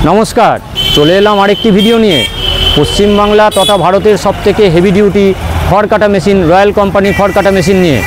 নমস্কার, চলে এলাম আরেকটি ভিডিও নিয়ে। পশ্চিমবাংলা তথা ভারতের সবথেকে হেভি ডিউটি খড় কাটা মেশিন রয়্যাল কোম্পানির খড় কাটা মেশিন নিয়ে।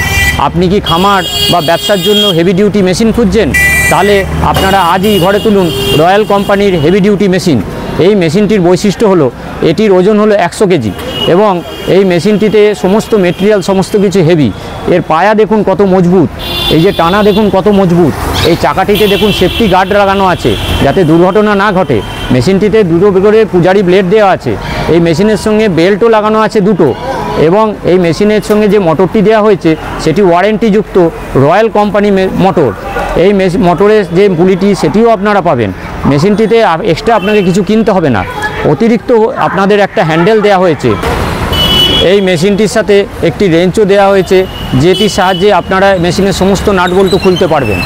আপনি কি খামার বা ব্যবসার জন্য হেভি ডিউটি মেশিন খুঁজছেন? তাহলে আপনারা আজই ঘরে তুলুন রয়্যাল কোম্পানির হেভি ডিউটি মেশিন। এই মেশিনটির বৈশিষ্ট্য হলো এটির ওজন হলো 100 কেজি এবং এই মেশিনটিতে সমস্ত মেটেরিয়াল সমস্ত কিছু হেভি। এর পায়া দেখুন কত মজবুত, এই যে টানা দেখুন কত মজবুত। এই চাকাটিতে দেখুন সেফটি গার্ড লাগানো আছে যাতে দুর্ঘটনা না ঘটে। মেশিনটিতে দুটো করে পূজারি ব্লেড দেওয়া আছে। এই মেশিনের সঙ্গে বেল্টও লাগানো আছে দুটো, এবং এই মেশিনের সঙ্গে যে মোটরটি দেওয়া হয়েছে সেটি ওয়ারেন্টিযুক্ত রয়্যাল কোম্পানি মোটর। এই মোটরের যে পুলিটি সেটিও আপনারা পাবেন। মেশিনটিতে এক্সট্রা আপনাকে কিছু কিনতে হবে না, অতিরিক্ত আপনাদের একটা হ্যান্ডেল দেওয়া হয়েছে। এই মেশিনটির সাথে একটি রেঞ্চও দেওয়া হয়েছে যেটির সাহায্যে আপনারা মেশিনের সমস্ত নাট বল্টু খুলতে পারবেন।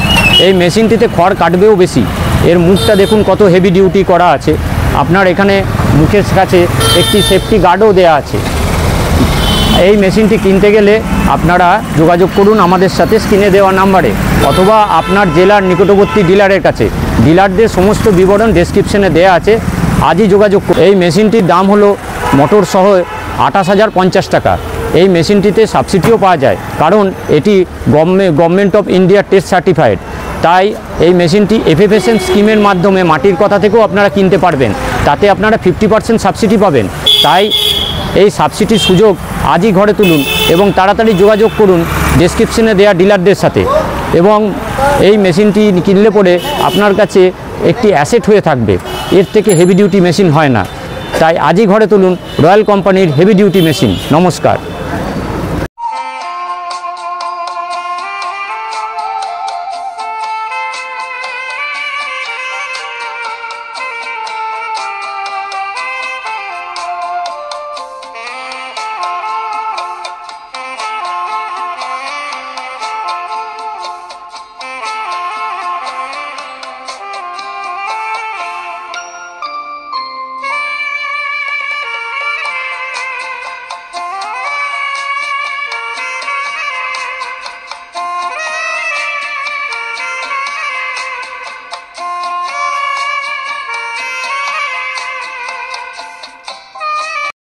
এই মেশিনটিতে খড় কাটবেও বেশি। এর মুখটা দেখুন কত হেভি ডিউটি করা আছে। আপনার এখানে মুখের কাছে একটি সেফটি গার্ডও দেওয়া আছে। এই মেশিনটি কিনতে গেলে আপনারা যোগাযোগ করুন আমাদের সাথে স্ক্রিনে দেওয়া নাম্বারে, অথবা আপনার জেলার নিকটবর্তী ডিলারের কাছে। ডিলারদের সমস্ত বিবরণ ডেসক্রিপশনে দেওয়া আছে, আজই যোগাযোগ করুন। এই মেশিনটির দাম হলো মোটর সহ 28,050 টাকা। এই মেশিনটিতে সাবসিডিও পাওয়া যায়, কারণ এটি government of India test certified. তাই এই মেশিনটি এফএফএসএন স্কিমের মাধ্যমে মাটির কথা থেকেও আপনারা কিনতে পারবেন, তাতে আপনারা 50% সাবসিডি পাবেন। তাই এই সাবসিডির সুযোগ আজই ঘরে তুলুন এবং তাড়াতাড়ি যোগাযোগ করুন ডেসক্রিপশনে দেওয়া ডিলারদের সাথে। এবং এই মেশিনটি কিনলে পরে আপনার কাছে একটি অ্যাসেট হয়ে থাকবে। এর থেকে হেভি ডিউটি মেশিন হয় না। তাই আজই ঘরে তুলুন রয়্যাল কোম্পানির হেভি ডিউটি মেশিন। নমস্কার।